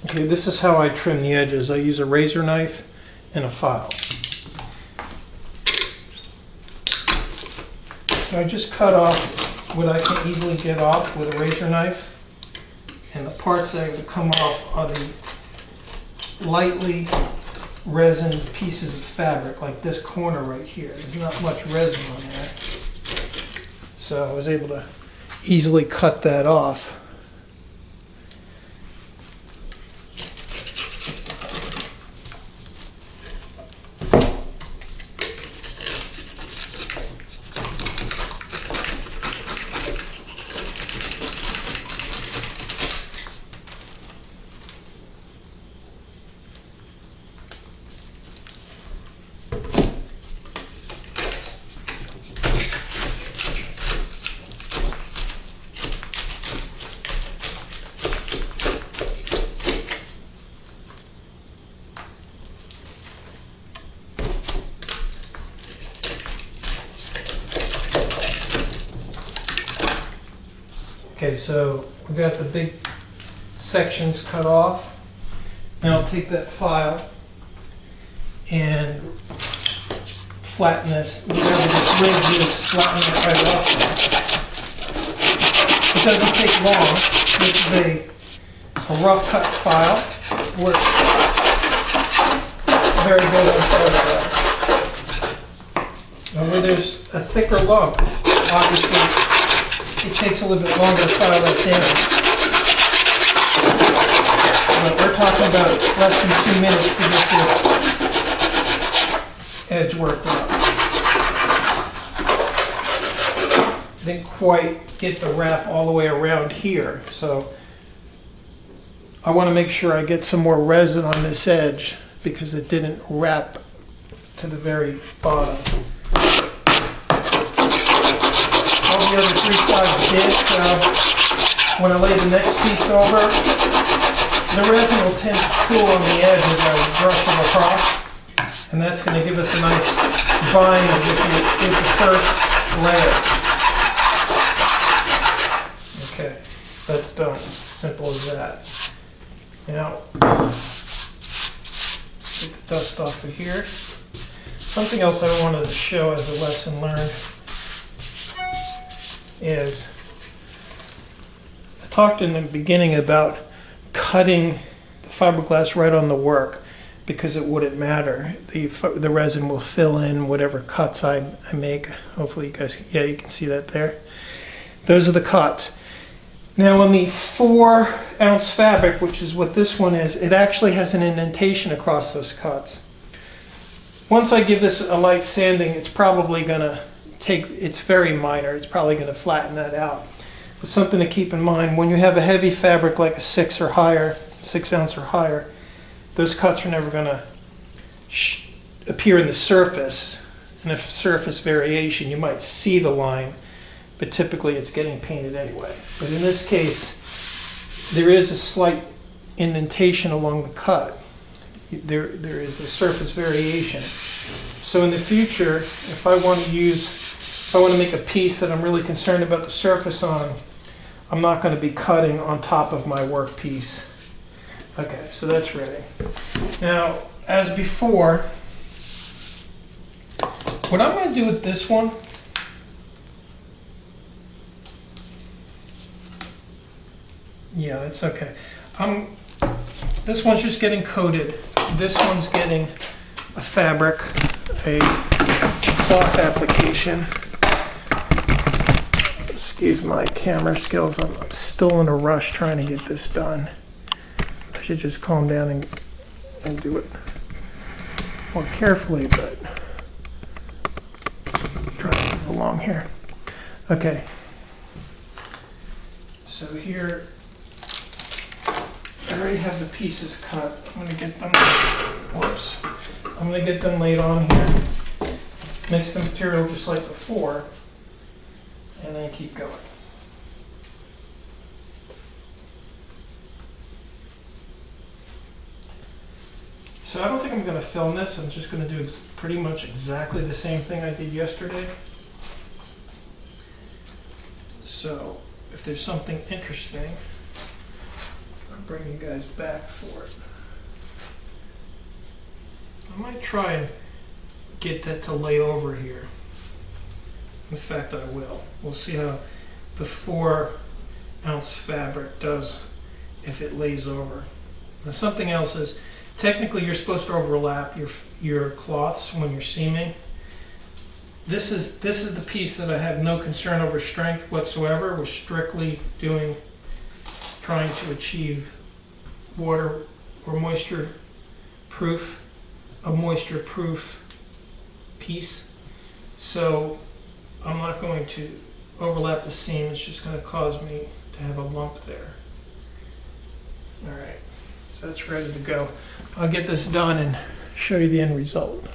Okay, this is how I trim the edges. I use a razor knife and a file. So I just cut off what I can easily get off with a razor knife, and the parts that would come off are the lightly resin pieces of fabric, like this corner right here. There's not much resin on there, so I was able to easily cut that off. Okay, so we got the big sections cut off. Now I'll take that file and flatten this, whatever this ridge is, flatten it right off. It doesn't take long. This is a rough cut file. Works very good on Fiberglass. Now where there's a thicker lump, obviously it takes a little bit longer to file that down. But we're talking about less than 2 minutes to get this edge worked out. Didn't quite get the wrap all the way around here, so I want to make sure I get some more resin on this edge because it didn't wrap to the very bottom. All the other 3 sides did, so when I lay the next piece over, the resin will tend to cool on the edge as I brush it across, and that's going to give us a nice bind with the first layer. Okay, that's done. Simple as that. Now, get the dust off of here. Something else I wanted to show as a lesson learned is, I talked in the beginning about cutting the fiberglass right on the work because it wouldn't matter. The resin will fill in whatever cuts I make. Hopefully you guys, yeah, you can see that there. Those are the cuts. Now on the 4-ounce fabric, which is what this one is, it actually has an indentation across those cuts. Once I give this a light sanding, it's probably going to it's very minor, it's probably going to flatten that out. But something to keep in mind, when you have a heavy fabric like a 6 or higher, 6 ounce or higher, those cuts are never going to appear in the surface. And if surface variation, you might see the line, but typically it's getting painted anyway. But in this case, there is a slight indentation along the cut. There is a surface variation. So in the future, if I want to make a piece that I'm really concerned about the surface on, I'm not going to be cutting on top of my work piece. Okay, so that's ready. Now, as before, what I'm going to do with this one, yeah, that's okay. This one's just getting coated. This one's getting a fabric, a cloth application. Excuse my camera skills, I'm still in a rush trying to get this done. I should just calm down and do it more carefully, but try to move along here. Okay, so here I already have the pieces cut. I'm going to get them, whoops, I'm going to get them laid on here. Mix the material just like before, and then keep going. So I don't think I'm going to film this. I'm just going to do pretty much exactly the same thing I did yesterday. So if there's something interesting, bring you guys back for it. I might try and get that to lay over here. In fact, I will. We'll see how the 4-ounce fabric does if it lays over. Now, something else is, technically you're supposed to overlap your cloths when you're seaming. This is the piece that I have no concern over strength whatsoever. We're strictly trying to achieve water or moisture proof, a moisture proof piece. So I'm not going to overlap the seam. It's just going to cause me to have a lump there. All right, so that's ready to go. I'll get this done and show you the end result.